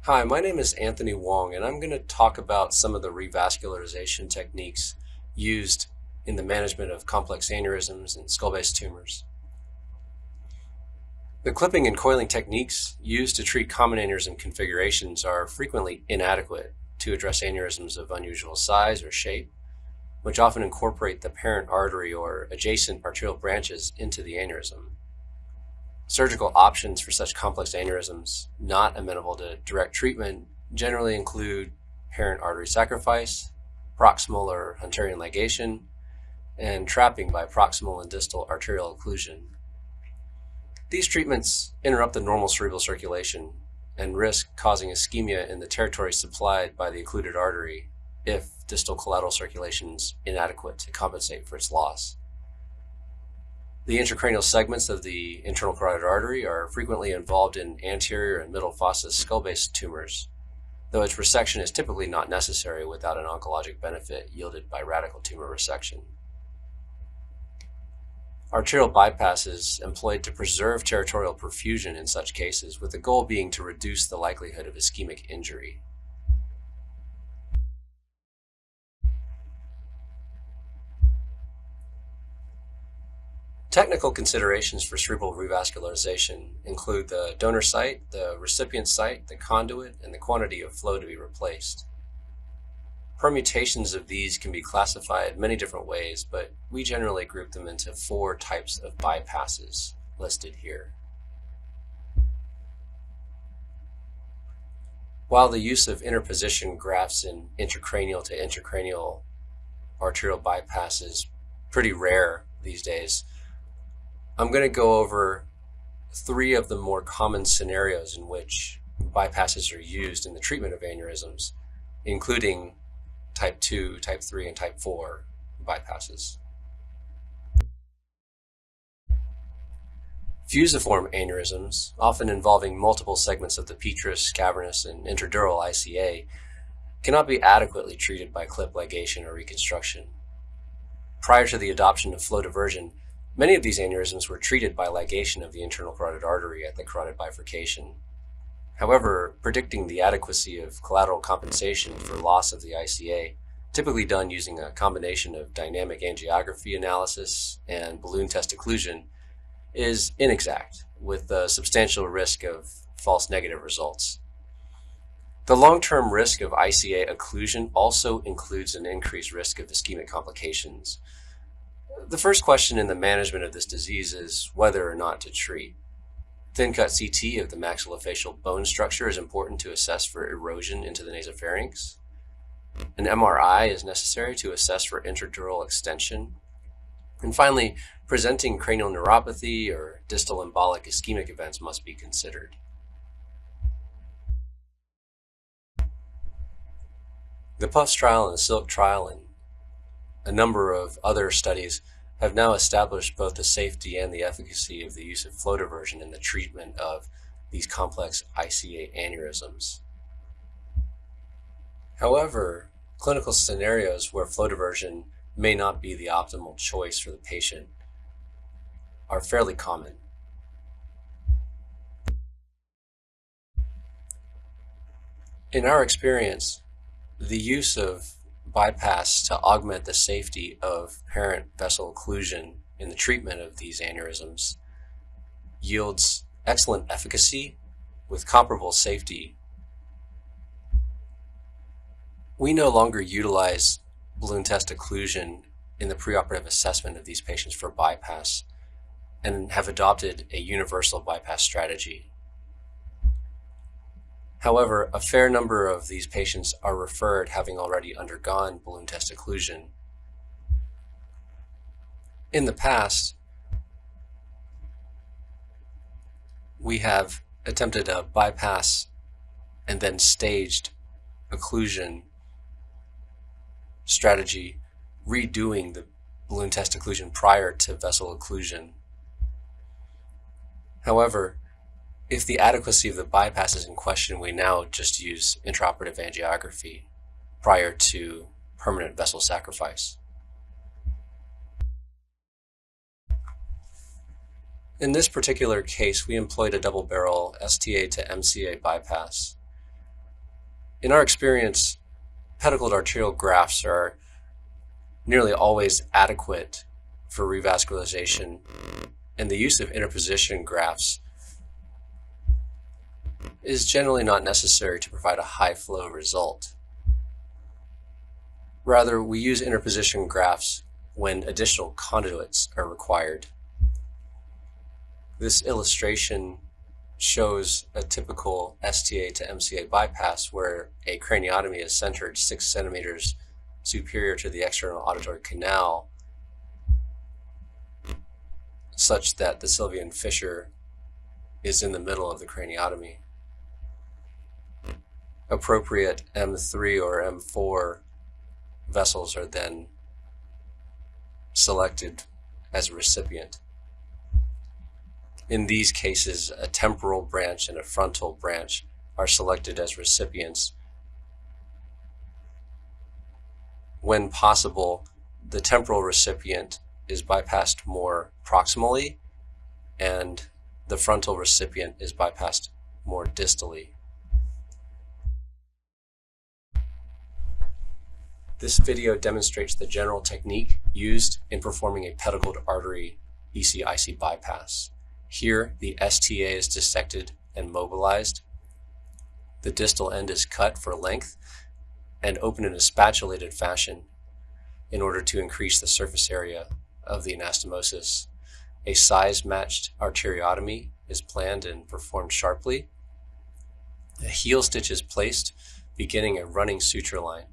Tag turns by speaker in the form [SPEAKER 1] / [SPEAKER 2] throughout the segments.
[SPEAKER 1] Hi, my name is Anthony Wong, and I'm going to talk about some of the revascularization techniques used in the management of complex aneurysms and skull-base tumors. The clipping and coiling techniques used to treat common aneurysm configurations are frequently inadequate to address aneurysms of unusual size or shape, which often incorporate the parent artery or adjacent arterial branches into the aneurysm. Surgical options for such complex aneurysms not amenable to direct treatment generally include parent artery sacrifice, proximal or Hunterian ligation, and trapping by proximal and distal arterial occlusion. These treatments interrupt the normal cerebral circulation and risk causing ischemia in the territory supplied by the occluded artery if distal collateral circulation is inadequate to compensate for its loss. The intracranial segments of the internal carotid artery are frequently involved in anterior and middle fossa skull-base tumors, though its resection is typically not necessary without an oncologic benefit yielded by radical tumor resection. Arterial bypass is employed to preserve territorial perfusion in such cases, with the goal being to reduce the likelihood of ischemic injury. Technical considerations for cerebral revascularization include the donor site, the recipient site, the conduit, and the quantity of flow to be replaced. Permutations of these can be classified many different ways, but we generally group them into 4 types of bypasses listed here. While the use of interposition grafts in intracranial to intracranial arterial bypass is pretty rare these days, I'm going to go over 3 of the more common scenarios in which bypasses are used in the treatment of aneurysms, including type 2, type 3, and type 4 bypasses. Fusiform aneurysms, often involving multiple segments of the petrous, cavernous, and intradural ICA, cannot be adequately treated by clip ligation or reconstruction. Prior to the adoption of flow diversion, many of these aneurysms were treated by ligation of the internal carotid artery at the carotid bifurcation. However, predicting the adequacy of collateral compensation for loss of the ICA, typically done using a combination of dynamic angiography analysis and balloon test occlusion, is inexact, with a substantial risk of false negative results. The long-term risk of ICA occlusion also includes an increased risk of ischemic complications. The first question in the management of this disease is whether or not to treat. Thin-cut CT of the maxillofacial bone structure is important to assess for erosion into the nasopharynx. An MRI is necessary to assess for intradural extension. And finally, presenting cranial neuropathy or distal embolic ischemic events must be considered. The PUFS trial and the SILK trial and a number of other studies have now established both the safety and the efficacy of the use of flow diversion in the treatment of these complex ICA aneurysms. However, clinical scenarios where flow diversion may not be the optimal choice for the patient are fairly common. In our experience, the use of bypass to augment the safety of parent vessel occlusion in the treatment of these aneurysms yields excellent efficacy with comparable safety. We no longer utilize balloon test occlusion in the preoperative assessment of these patients for bypass and have adopted a universal bypass strategy. However, a fair number of these patients are referred having already undergone balloon test occlusion. In the past, we have attempted a bypass and then staged occlusion strategy, redoing the balloon test occlusion prior to vessel occlusion. However, if the adequacy of the bypass is in question, we now just use intraoperative angiography prior to permanent vessel sacrifice. In this particular case, we employed a double barrel STA to MCA bypass. In our experience, pedicled arterial grafts are nearly always adequate for revascularization, and the use of interposition grafts is generally not necessary to provide a high flow result. Rather, we use interposition grafts when additional conduits are required. This illustration shows a typical STA to MCA bypass where a craniotomy is centered 6 centimeters superior to the external auditory canal, such that the sylvian fissure is in the middle of the craniotomy. Appropriate M3 or M4 vessels are then selected as a recipient. In these cases, a temporal branch and a frontal branch are selected as recipients. When possible, the temporal recipient is bypassed more proximally, and the frontal recipient is bypassed more distally. This video demonstrates the general technique used in performing a pedicled artery EC-IC bypass. Here, the STA is dissected and mobilized. The distal end is cut for length and opened in a spatulated fashion in order to increase the surface area of the anastomosis. A size-matched arteriotomy is planned and performed sharply. A heel stitch is placed, beginning a running suture line.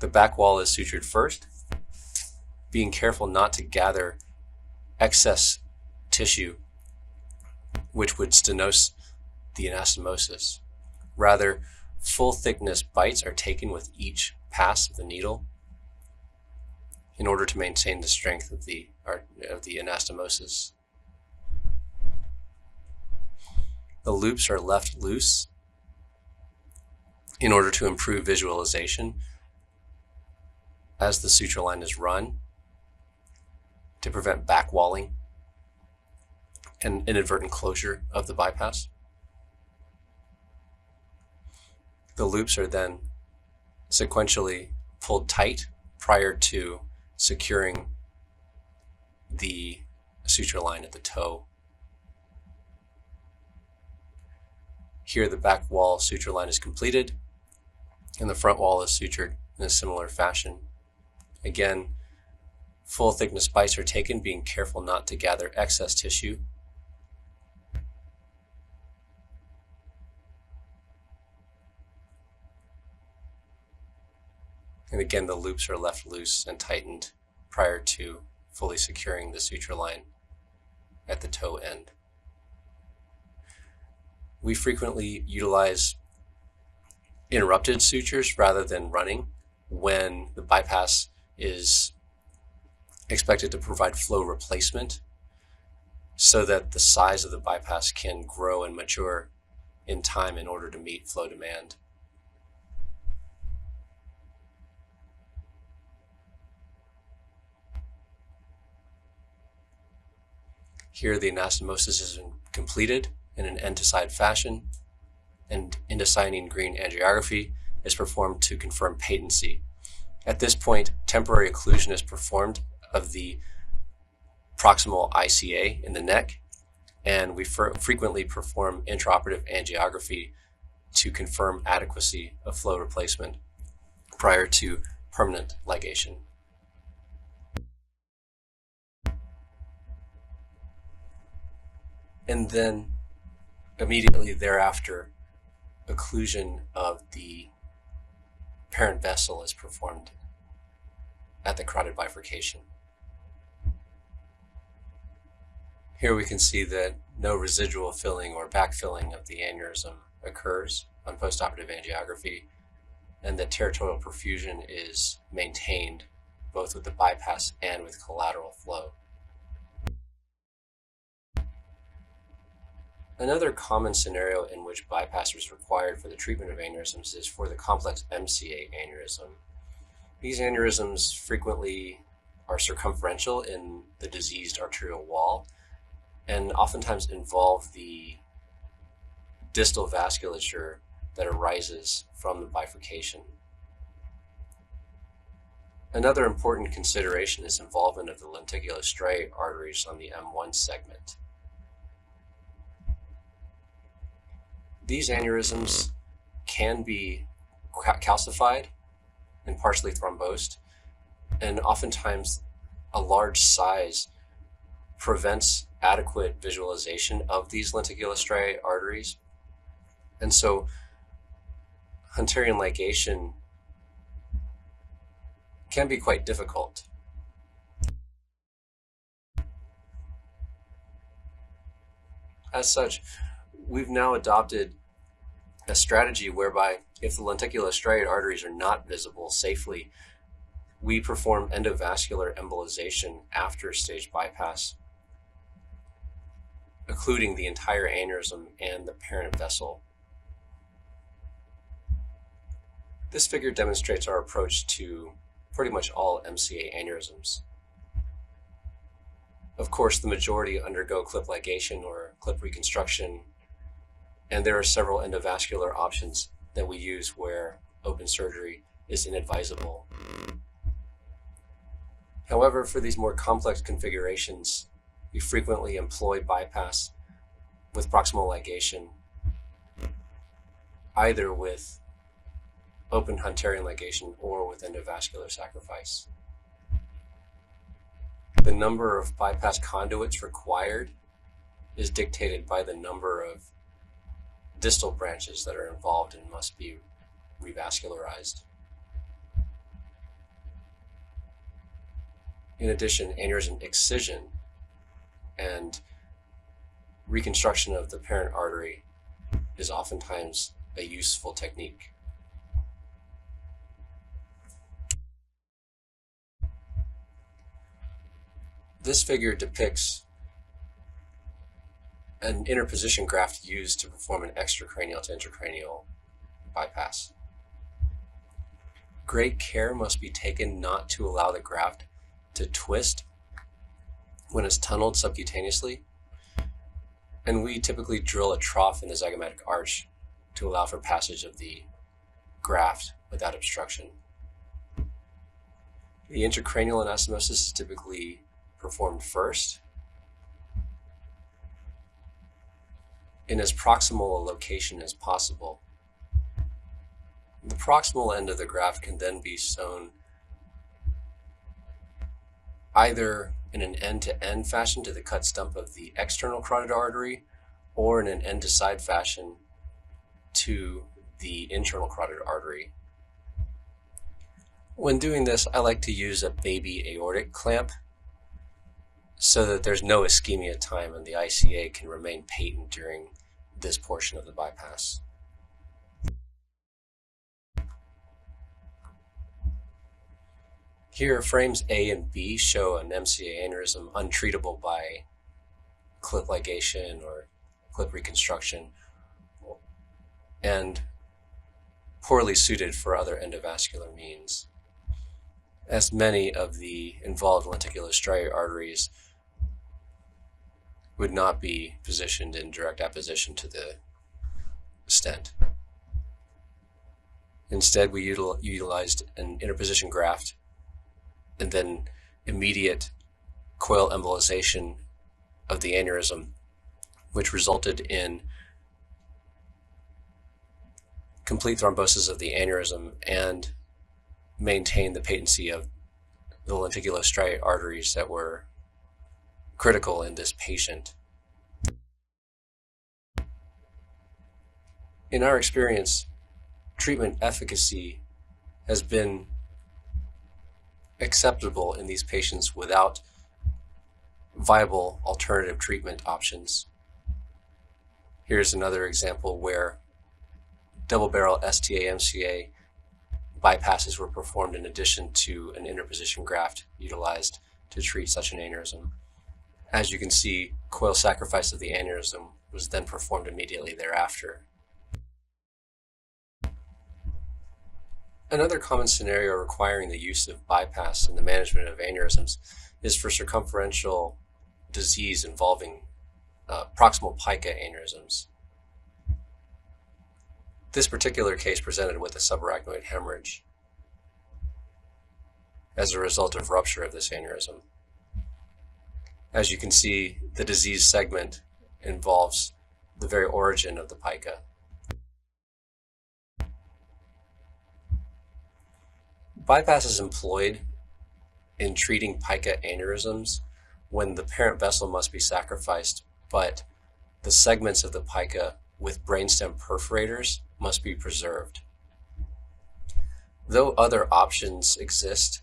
[SPEAKER 1] The back wall is sutured first, being careful not to gather excess tissue which would stenose the anastomosis. Rather, full thickness bites are taken with each pass of the needle in order to maintain the strength of the anastomosis. The loops are left loose in order to improve visualization as the suture line is run, to prevent back walling and inadvertent closure of the bypass. The loops are then sequentially pulled tight prior to securing the suture line at the toe. Here the back wall suture line is completed and the front wall is sutured in a similar fashion. Again, full thickness bites are taken, being careful not to gather excess tissue. And again, the loops are left loose and tightened prior to fully securing the suture line at the toe end. We frequently utilize interrupted sutures rather than running when the bypass is expected to provide flow replacement so that the size of the bypass can grow and mature in time in order to meet flow demand. Here the anastomosis is completed in an end-to-side fashion, and indocyanine green angiography is performed to confirm patency. At this point, temporary occlusion is performed of the proximal ICA in the neck, and we frequently perform intraoperative angiography to confirm adequacy of flow replacement prior to permanent ligation. And then immediately thereafter, occlusion of the parent vessel is performed at the carotid bifurcation. Here we can see that no residual filling or backfilling of the aneurysm occurs on postoperative angiography, and that territorial perfusion is maintained both with the bypass and with collateral flow. Another common scenario in which bypass is required for the treatment of aneurysms is for the complex MCA aneurysm. These aneurysms frequently are circumferential in the diseased arterial wall and oftentimes involve the distal vasculature that arises from the bifurcation. Another important consideration is involvement of the lenticular striate arteries on the M1 segment. These aneurysms can be calcified and partially thrombosed, and oftentimes a large size prevents adequate visualization of these lenticular striate arteries. And so Hunterian ligation can be quite difficult. As such, we've now adopted a strategy whereby if the lenticular striate arteries are not visible safely, we perform endovascular embolization after stage bypass, occluding the entire aneurysm and the parent vessel. This figure demonstrates our approach to pretty much all MCA aneurysms. Of course, the majority undergo clip ligation or clip reconstruction, and there are several endovascular options that we use where open surgery is inadvisable. However, for these more complex configurations, we frequently employ bypass with proximal ligation, either with open Hunterian ligation or with endovascular sacrifice. The number of bypass conduits required is dictated by the number of distal branches that are involved and must be revascularized. In addition, aneurysm excision and reconstruction of the parent artery is oftentimes a useful technique. This figure depicts an interposition graft used to perform an extracranial to intracranial bypass. Great care must be taken not to allow the graft to twist when it's tunneled subcutaneously, and we typically drill a trough in the zygomatic arch to allow for passage of the graft without obstruction. The intracranial anastomosis is typically performed first in as proximal a location as possible. The proximal end of the graft can then be sewn either in an end-to-end fashion to the cut stump of the external carotid artery or in an end-to-side fashion to the internal carotid artery. When doing this, I like to use a baby aortic clamp so that there's no ischemia time and the ICA can remain patent during this portion of the bypass. Here, frames A and B show an MCA aneurysm untreatable by clip ligation or clip reconstruction and poorly suited for other endovascular means, as many of the involved lenticular striate arteries would not be positioned in direct apposition to the stent. Instead, we utilized an interposition graft and then immediate coil embolization of the aneurysm, which resulted in complete thrombosis of the aneurysm and maintained the patency of the lenticular striate arteries that were critical in this patient. In our experience, treatment efficacy has been acceptable in these patients without viable alternative treatment options. Here's another example where double barrel STA-MCA bypasses were performed in addition to an interposition graft utilized to treat such an aneurysm. As you can see, coil sacrifice of the aneurysm was then performed immediately thereafter. Another common scenario requiring the use of bypass in the management of aneurysms is for circumferential disease involving proximal pica aneurysms. This particular case presented with a subarachnoid hemorrhage as a result of rupture of this aneurysm. As you can see, the disease segment involves the very origin of the pica. Bypass is employed in treating pica aneurysms when the parent vessel must be sacrificed, but the segments of the pica with brainstem perforators must be preserved. Though other options exist,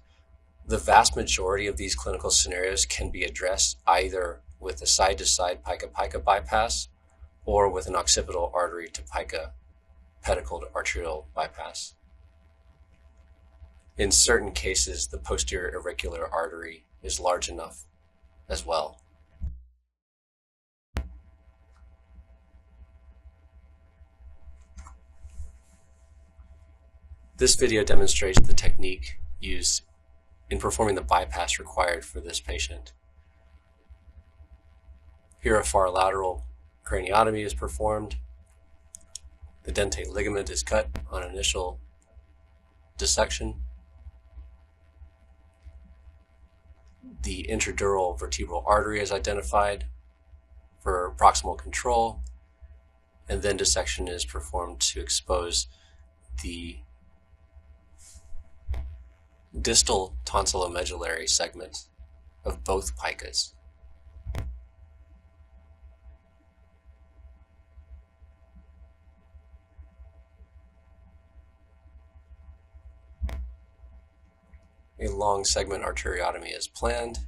[SPEAKER 1] the vast majority of these clinical scenarios can be addressed either with a side-to-side pica-pica bypass or with an occipital artery to pica pedicled arterial bypass. In certain cases, the posterior auricular artery is large enough as well. This video demonstrates the technique used in performing the bypass required for this patient. Here a far lateral craniotomy is performed. The dentate ligament is cut on initial dissection. The intradural vertebral artery is identified for proximal control, and then dissection is performed to expose the distal tonsillomedullary segment of both picas. A long segment arteriotomy is planned.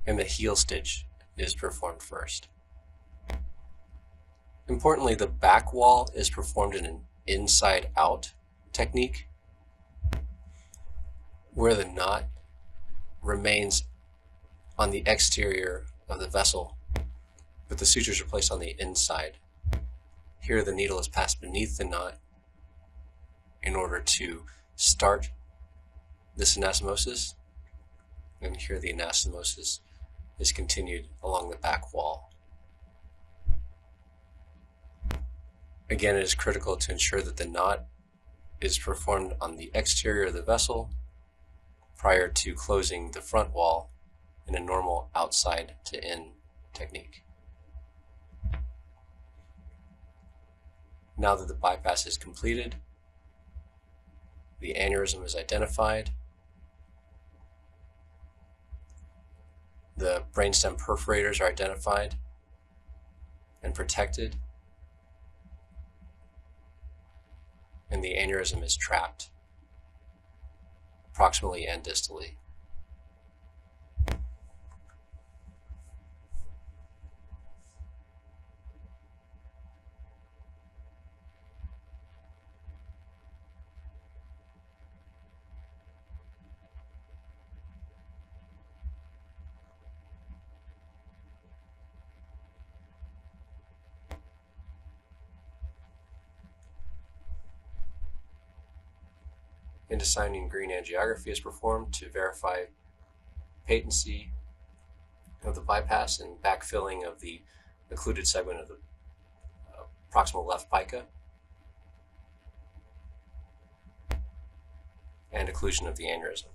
[SPEAKER 1] And the heel stitch is performed first. Importantly, the back wall is performed in an inside-out technique where the knot remains on the exterior of the vessel, but the sutures are placed on the inside. Here the needle is passed beneath the knot in order to start this anastomosis, and here the anastomosis is continued along the back wall. Again, it is critical to ensure that the knot is performed on the exterior of the vessel prior to closing the front wall in a normal outside to in technique. Now that the bypass is completed, the aneurysm is identified, the brainstem perforators are identified and protected, and the aneurysm is trapped proximally and distally. Indocyanine green angiography is performed to verify patency of the bypass and backfilling of the occluded segment of the proximal left pica and occlusion of the aneurysm.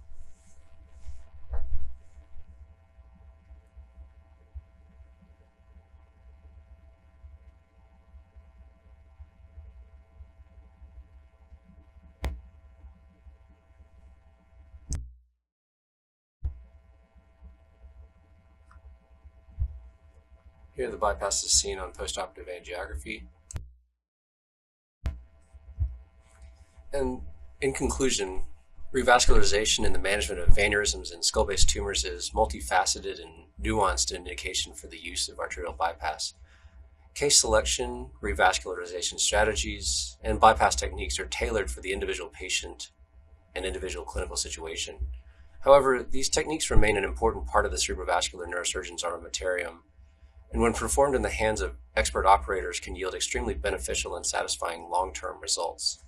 [SPEAKER 1] Here the bypass is seen on postoperative angiography. And in conclusion, revascularization in the management of aneurysms and skull-based tumors is multifaceted and nuanced indication for the use of arterial bypass. Case selection, revascularization strategies, and bypass techniques are tailored for the individual patient and individual clinical situation. However, these techniques remain an important part of the cerebrovascular neurosurgeon's armamentarium, and when performed in the hands of expert operators can yield extremely beneficial and satisfying long-term results.